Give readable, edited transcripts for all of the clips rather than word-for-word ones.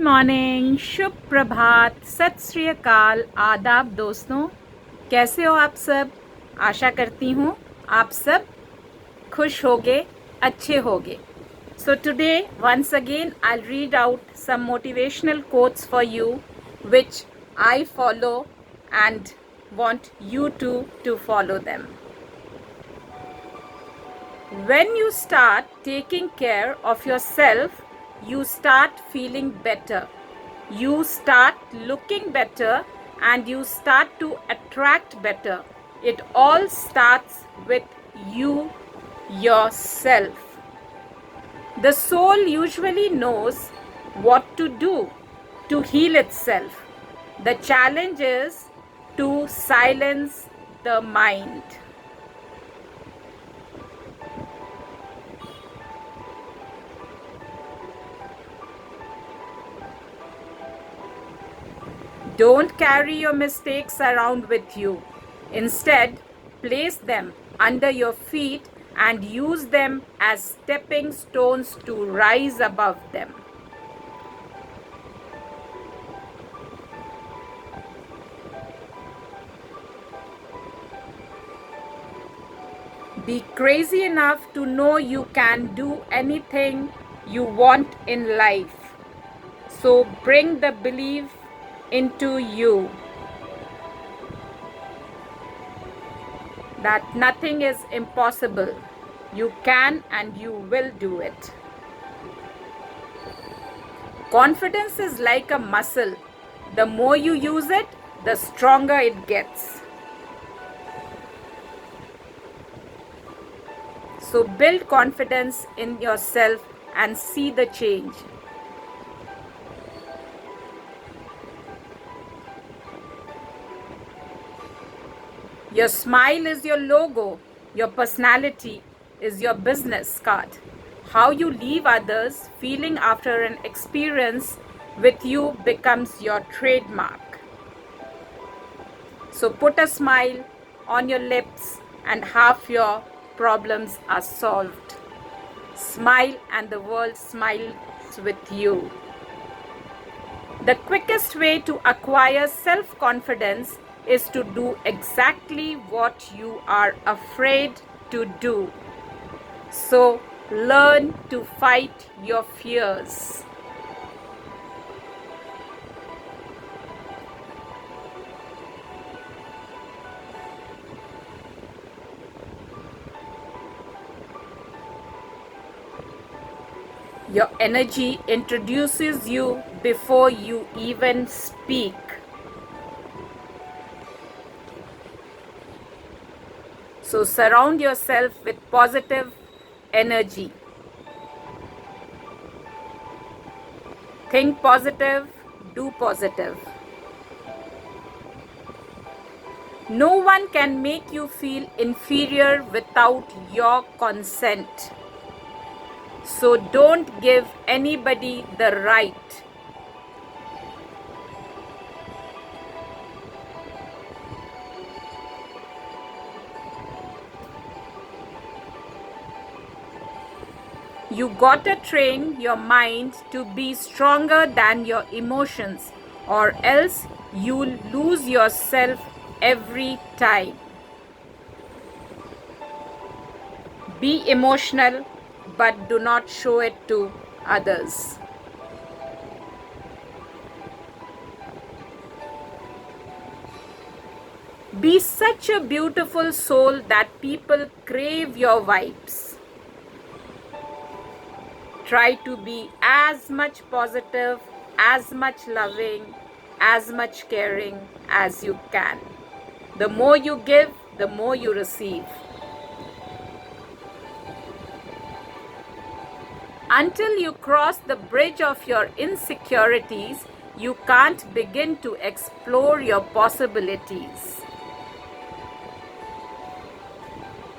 Morning, शुभ प्रभात, सत श्री अकाल, आदाब दोस्तों। कैसे हो आप सब? आशा करती हूँ आप सब खुश होगे, अच्छे होगे। So today once again I'll read out some motivational quotes for you which I follow and want you to follow them. When you start taking care of yourself, you start feeling better. You start looking better and you start to attract better. It all starts with you yourself. The soul usually knows what to do to heal itself. The challenge is to silence the mind. Don't carry your mistakes around with you. Instead, place them under your feet and use them as stepping stones to rise above them. Be crazy enough to know you can do anything you want in life. So bring the belief into you that nothing is impossible. You can and you will do it. Confidence is like a muscle. The more you use it, the stronger it gets. So build confidence in yourself and see the change. Your smile is your logo. Your personality is your business card. How you leave others feeling after an experience with you becomes your trademark. So put a smile on your lips and half your problems are solved. Smile and the world smiles with you. The quickest way to acquire self-confidence is to do exactly what you are afraid to do. So learn to fight your fears. Your energy introduces you before you even speak. So surround yourself with positive energy. Think positive, do positive. No one can make you feel inferior without your consent. So don't give anybody the right. You gotta train your mind to be stronger than your emotions, or else you'll lose yourself every time. Be emotional, but do not show it to others. Be such a beautiful soul that people crave your vibes. Try to be as much positive, as much loving, as much caring as you can. The more you give, the more you receive. Until you cross the bridge of your insecurities, you can't begin to explore your possibilities.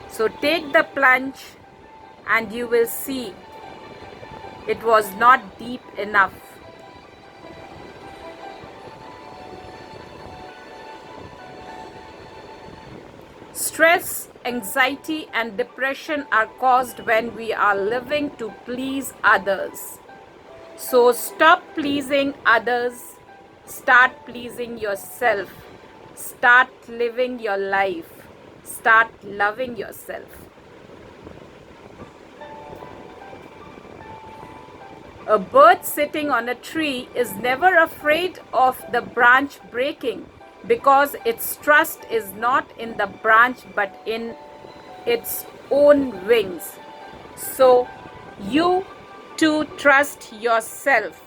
So take the plunge and you will see it was not deep enough. Stress, anxiety, and depression are caused when we are living to please others. So stop pleasing others, start pleasing yourself, start living your life, start loving yourself. A bird sitting on a tree is never afraid of the branch breaking because its trust is not in the branch but in its own wings. So you too trust yourself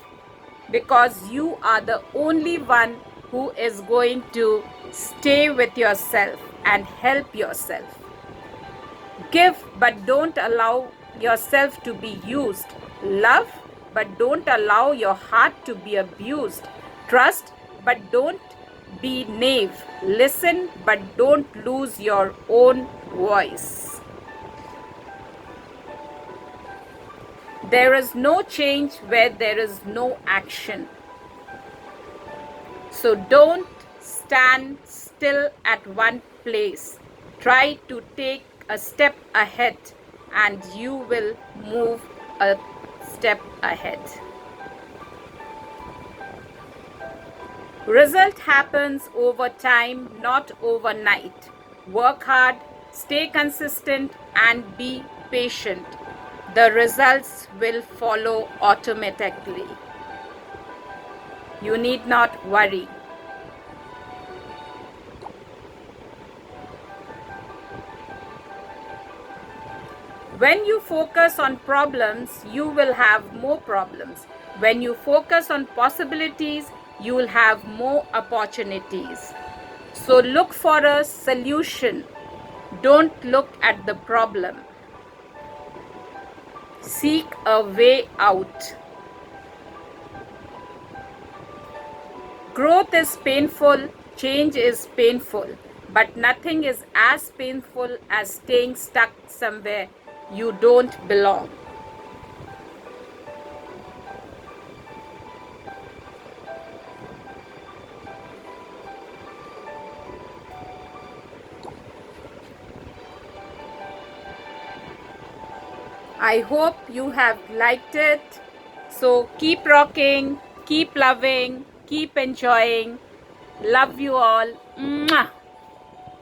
because you are the only one who is going to stay with yourself and help yourself. Give but don't allow yourself to be used. Love but don't allow your heart to be abused. Trust but don't be naive. Listen but don't lose your own voice. There is no change where there is no action. So don't stand still at one place. Try to take a step ahead and you will move a step ahead. Result happens over time, not overnight. Work hard, stay consistent and be patient. The results will follow automatically. You need not worry. When you focus on problems, you will have more problems. When you focus on possibilities, you will have more opportunities. So look for a solution. Don't look at the problem. Seek a way out. Growth is painful, change is painful, but nothing is as painful as staying stuck somewhere you don't belong. I hope you have liked it. So keep rocking, keep loving, keep enjoying. Love you all. Mwah.